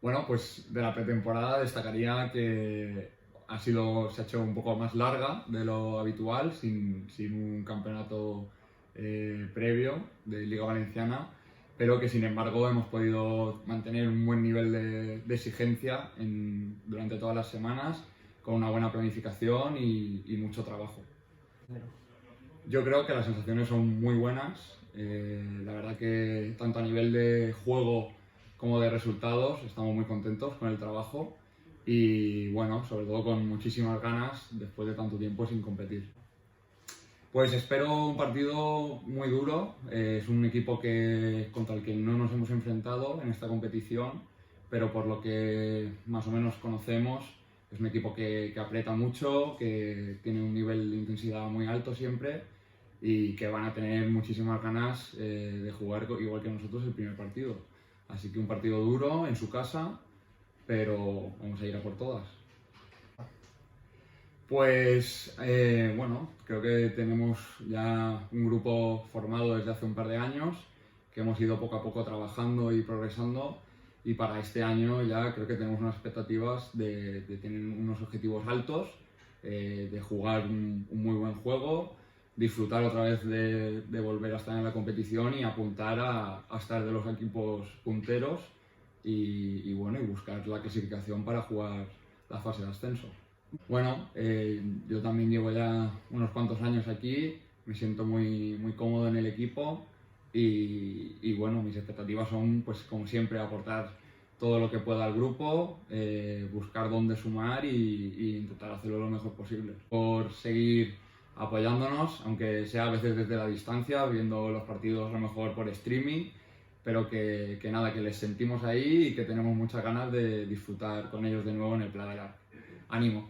Bueno, pues de la pretemporada destacaría que se ha hecho un poco más larga de lo habitual, sin un campeonato previo de Liga Valenciana, pero que sin embargo hemos podido mantener un buen nivel de exigencia durante todas las semanas, con una buena planificación y mucho trabajo. Yo creo que las sensaciones son muy buenas. La verdad que tanto a nivel de juego como de resultados estamos muy contentos con el trabajo y bueno, sobre todo con muchísimas ganas después de tanto tiempo sin competir. Pues espero un partido muy duro. Es un equipo contra el que no nos hemos enfrentado en esta competición, pero por lo que más o menos conocemos, es un equipo que aprieta mucho, que tiene un nivel de intensidad muy alto siempre y que van a tener muchísimas ganas de jugar igual que nosotros el primer partido. Así que un partido duro en su casa, pero vamos a ir a por todas. Pues bueno, creo que tenemos ya un grupo formado desde hace un par de años, que hemos ido poco a poco trabajando y progresando, y para este año ya creo que tenemos unas expectativas de tener unos objetivos altos, de jugar un muy buen juego, disfrutar otra vez de volver a estar en la competición y apuntar a estar de los equipos punteros y bueno, y buscar la clasificación para jugar la fase de ascenso. Bueno, yo también llevo ya unos cuantos años aquí, me siento muy cómodo en el equipo y bueno, mis expectativas son, pues como siempre, aportar todo lo que pueda al grupo, buscar dónde sumar y intentar hacerlo lo mejor posible. Por seguir apoyándonos, aunque sea a veces desde la distancia, viendo los partidos a lo mejor por streaming, pero que nada, que les sentimos ahí y que tenemos muchas ganas de disfrutar con ellos de nuevo en el Pladera. ¡Ánimo!